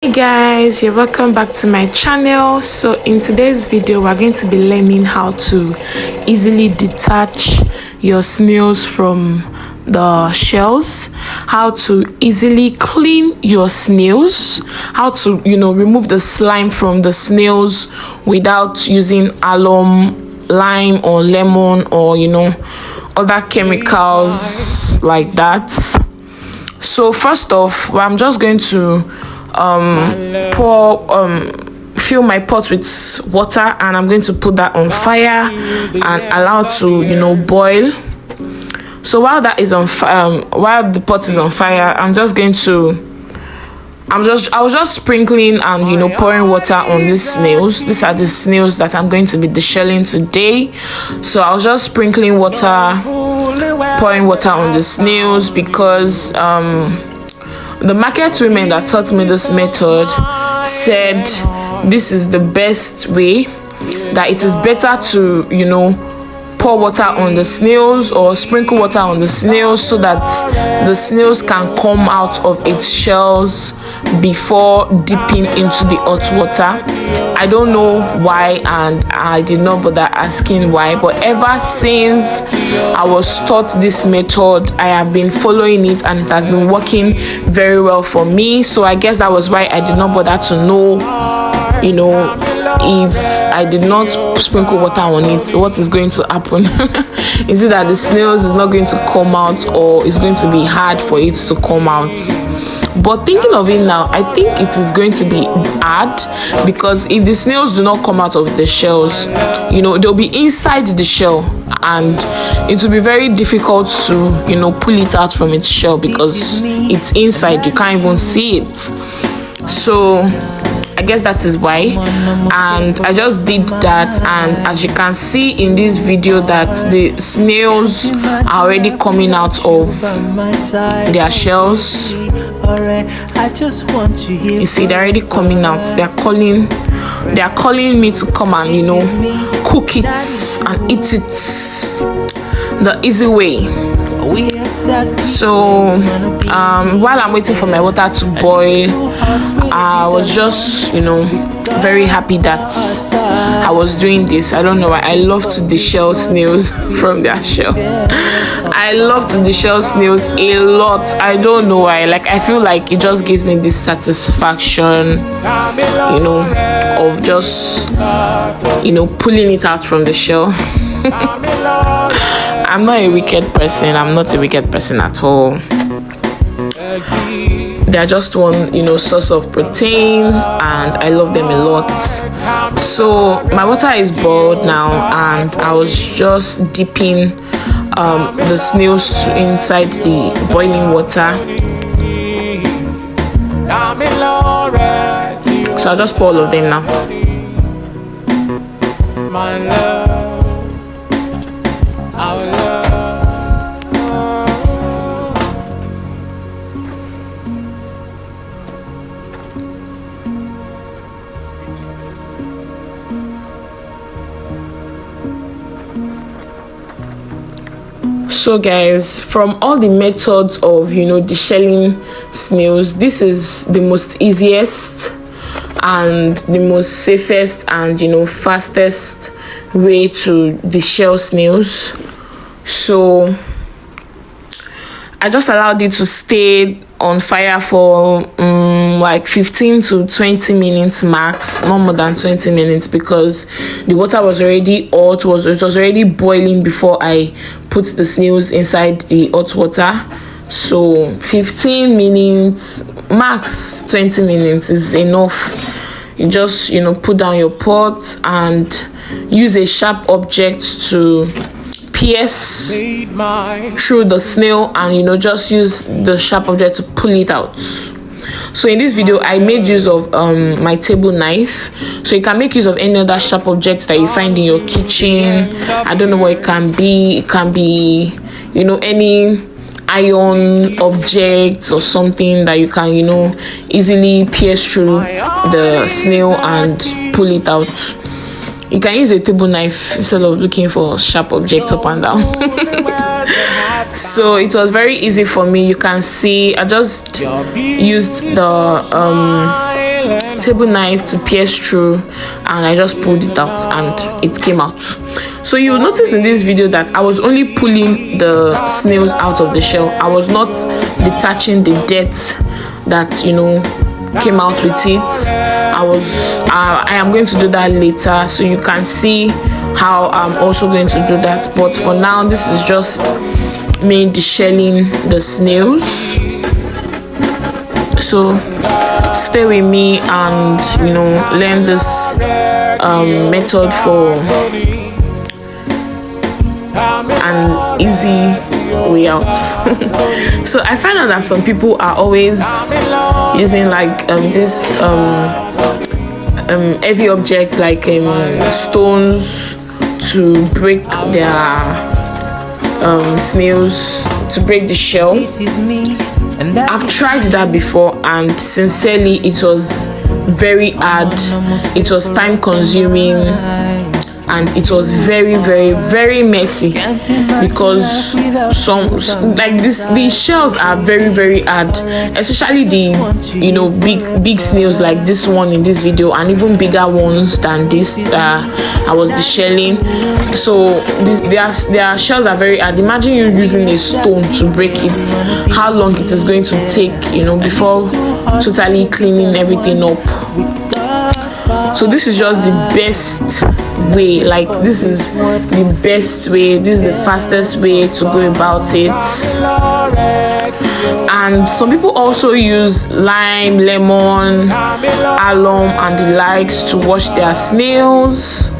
Hey guys, you're welcome back to my channel. So in today's video we're going to be learning how to easily detach your snails from the shells, how to easily clean your snails, how to remove the slime from the snails without using alum, lime or lemon or other chemicals like that. So first off, I'm just going to fill my pot with water, and I'm going to put that on fire and allow it to boil. So while that is on fire, while the pot is on fire, I was just sprinkling and pouring water on these snails. These are the snails that I'm going to be deshelling today. So I was just sprinkling water, pouring water on the snails because the market women that taught me this method said this is the best way, that it is better to pour water on the snails or sprinkle water on the snails so that the snails can come out of its shells before dipping into the hot water. I don't know why, and I did not bother asking why, but ever since I was taught this method, I have been following it and it has been working very well for me. So I guess that was why I did not bother to know if I did not sprinkle water on it, what is going to happen? Is it that the snails is not going to come out, or it's going to be hard for it to come out? But thinking of it now, I think it is going to be hard, because if the snails do not come out of the shells, they'll be inside the shell, and it will be very difficult to pull it out from its shell because it's inside, you can't even see it. So I guess that is why, and I just did that, and as you can see in this video that the snails are already coming out of their shells. You see, they're already coming out. They're calling me to come and cook it and eat it the easy way. So while I'm waiting for my water to boil, I was just very happy that I was doing this. I don't know why. I love to deshell snails from their shell. I love to deshell snails a lot. I don't know why. I feel like it just gives me this satisfaction of just pulling it out from the shell. I'm not a wicked person. I'm not a wicked person at all. They're just one, source of protein, and I love them a lot. So my water is boiled now, and I was just dipping the snails inside the boiling water. So I'll just pour all of them now. My love. So guys, from all the methods of deshelling snails, this is the most easiest and the most safest and fastest way to deshell snails. So I just allowed it to stay on fire for 15 to 20 minutes max, not more than 20 minutes, because the water was already hot. It was already boiling before I put the snails inside the hot water. So 15 minutes max, 20 minutes is enough. You just put down your pot and use a sharp object to pierce through the snail, and just use the sharp object to pull it out. So in this video I made use of my table knife. So you can make use of any other sharp object that you find in your kitchen. I don't know what it can be. It can be any iron object or something that you can easily pierce through the snail and pull it out. You can use a table knife instead of looking for sharp objects up and down. So it was very easy for me. You can see I just used the table knife to pierce through, and I just pulled it out and it came out. So you'll notice in this video that I was only pulling the snails out of the shell. I was not detaching the dirt that, you know, came out with it. I am going to do that later, so you can see how I'm also going to do that. But for now, this is just me deshelling the snails. So stay with me and, you know, learn this method for an easy way out. So I find out that some people are always using like this heavy objects like stones to break their snails, to break the shell. I've tried that before, and sincerely it was very hard. It was time consuming, and it was very, very, very messy, because these shells are very, very hard, especially the, you know, big snails like this one in this video, and even bigger ones than this that I was deshelling. So their shells are very hard. Imagine you using a stone to break it, how long it is going to take, you know, before totally cleaning everything up. So this is just the best way, like this is the best way, this is the fastest way to go about it. And some people also use lime, lemon, alum and the likes to wash their snails.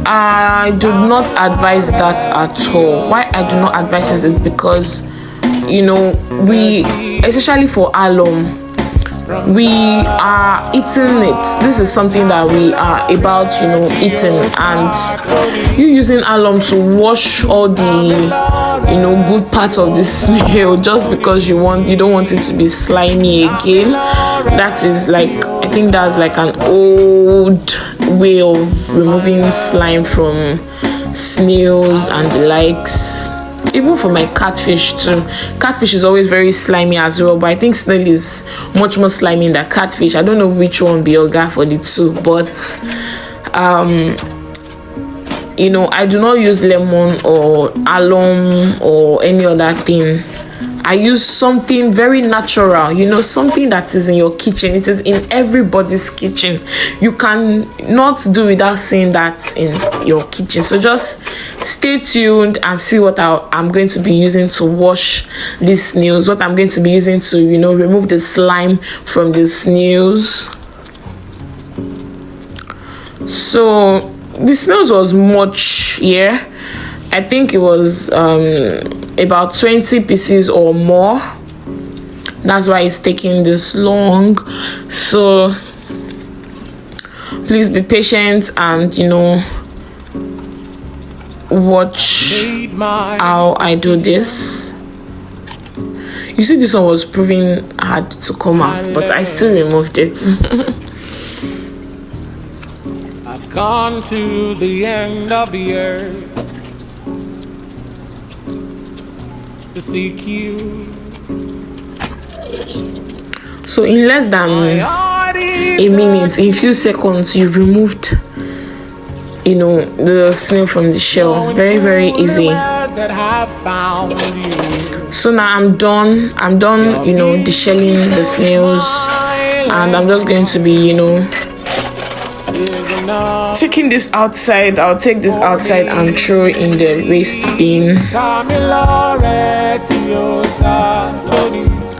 I do not advise that at all. Why I do not advise this is because, you know, especially for alum, we are eating it. This is something that we are about, you know, eating, and you using alum to wash all the, you know, good parts of the snail just because you don't want it to be slimy again. That is like, I think that's like an old way of removing slime from snails and the likes. Even for my catfish too. Catfish is always very slimy as well, but I think snail is much more slimy than catfish. I don't know which one be Oga for the two, but you know, I do not use lemon or alum or any other thing. I use something very natural, you know, something that is in your kitchen. It is in everybody's kitchen. You can not do without seeing that in your kitchen. So just stay tuned and see what I'm going to be using to wash these snails, what I'm going to be using to, you know, remove the slime from the snails. So the snails was much, yeah. I think it was about 20 pieces or more. That's why it's taking this long. So please be patient and, you know, watch how I do this. You see, this one was proving hard to come out, but I still removed it. I've gone to the end of the earth to seek you. So in less than a minute, in a few seconds, you've removed, you know, the snail from the shell. Very, very easy. So now I'm done, you know, deshelling the snails, and I'm just going to be, you know, taking this outside. I'll take this outside and throw in the waste bin.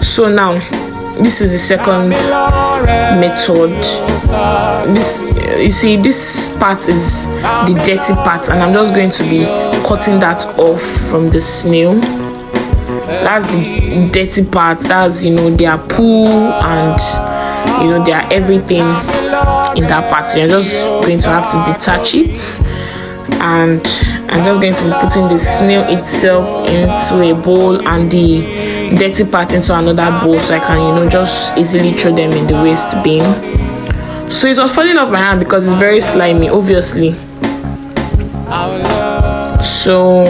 So now this is the second method. This, you see, this part is the dirty part, and I'm just going to be cutting that off from the snail. That's the dirty part. That's, you know, their poo and, you know, their everything in that part. So you're just going to have to detach it, and I'm just going to be putting the snail itself into a bowl and the dirty part into another bowl, so I can, you know, just easily throw them in the waste bin. So it was falling off my hand because it's very slimy, obviously. So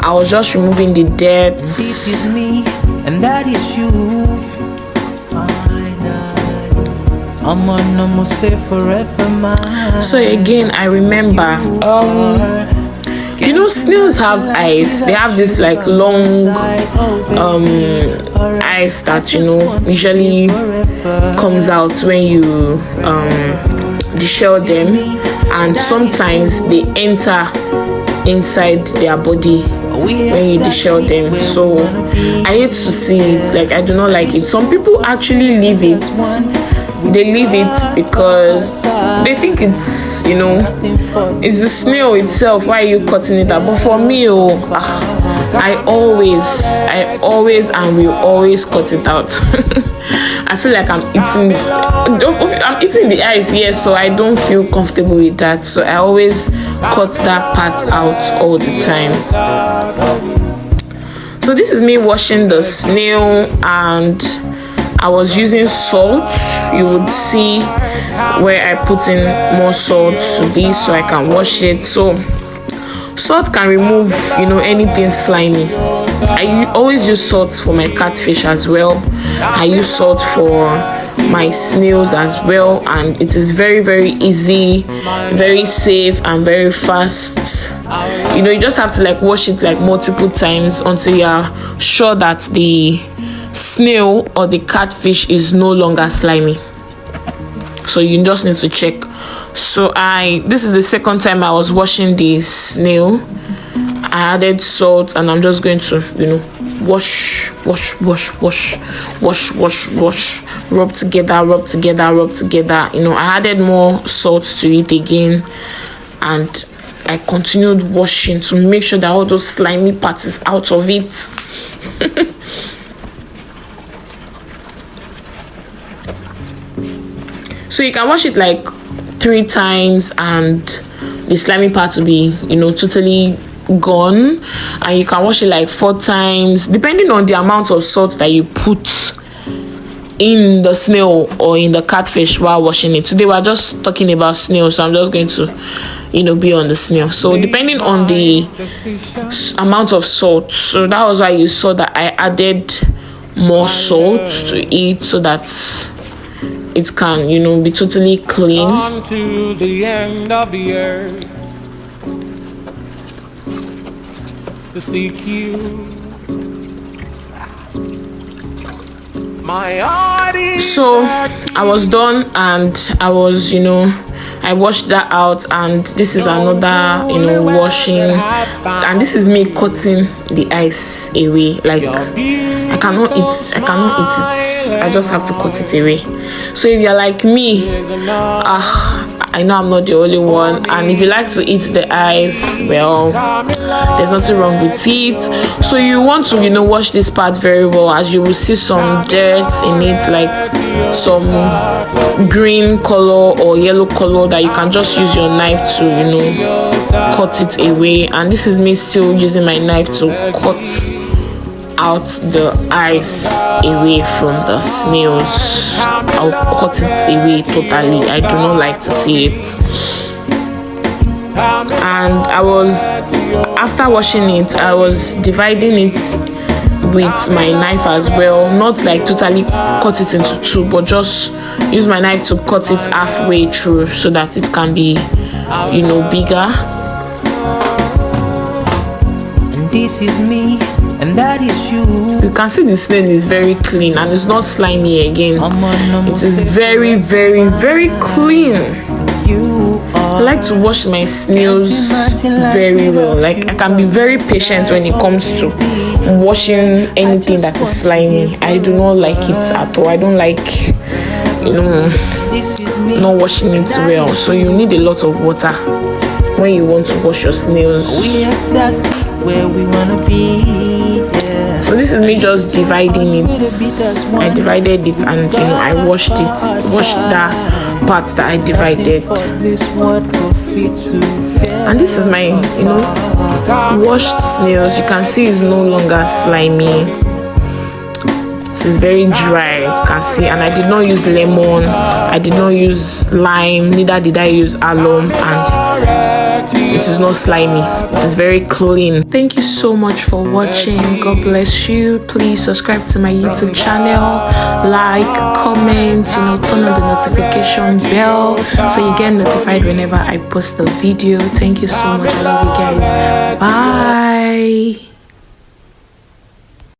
I was just removing the dirt. This is me, and that is you. So again, I remember, you know, snails have eyes. They have this like long eyes that, you know, usually comes out when you deshell them, and sometimes they enter inside their body when you deshell them. So I hate to see it. Like, I do not like it. Some people actually leave it. They leave it because they think it's, you know, it's the snail itself. Why are you cutting it up? But for me, I always and will always cut it out. I feel like I'm eating the eyes, yes, so I don't feel comfortable with that. So I always cut that part out all the time. So this is me washing the snail, and I was using salt. You would see where I put in more salt to this so I can wash it. So salt can remove, you know, anything slimy. I always use salt for my catfish as well. I use salt for my snails as well, and it is very, very easy, very safe, and very fast. You know, you just have to like wash it like multiple times until you are sure that the snail or the catfish is no longer slimy. So you just need to check. So this is the second time I was washing the snail. I added salt, and I'm just going to, you know, wash, rub together. You know, I added more salt to it again, and I continued washing to make sure that all those slimy parts is out of it. So you can wash it like 3 times, and the slimy part will be, you know, totally gone. And you can wash it like 4 times, depending on the amount of salt that you put in the snail or in the catfish while washing it. Today we're just talking about snail, so I'm just going to, you know, be on the snail. So depending on the amount of salt, so that was why you saw that I added more salt to it, so that it can, you know, be totally clean. On to the end of the earth to seek you. My heart is So I was done, and I was, you know, I washed that out, and this is another, you know, washing, and this is me cutting the ice away. Like, I cannot eat it. I just have to cut it away. So if you're like me, I know I'm not the only one, and if you like to eat the ice, well, there's nothing wrong with it. So you want to, you know, wash this part very well, as you will see some dirt in it, like some green color or yellow color, that you can just use your knife to, you know, cut it away. And this is me still using my knife to cut out the ice away from the snails. I'll cut it away totally. I do not like to see it. And after washing it, I was dividing it with my knife as well. Not like totally cut it into 2, but just use my knife to cut it halfway through, so that it can be, you know, bigger. And this is me, and that is you. You can see the snail is very clean, and it's not slimy again. It is very, very, very clean. I like to wash my snails very well. Like, I can be very patient when it comes to washing anything that is slimy. I do not like it at all. I don't like, you know, not washing it well. So you need a lot of water when you want to wash your snails. Where we wanna be. So this is me just dividing it. I divided it, and, you know, I washed that part that I divided. And this is my, you know, washed snails. You can see it's no longer slimy. This is very dry, you can see. And I did not use lemon, I did not use lime, neither did I use alum. And it is not slimy. It is very clean. Thank you so much for watching. God bless you. Please subscribe to my YouTube channel, like, comment, turn on the notification bell so you get notified whenever I post a video. Thank you so much. I love you guys. Bye.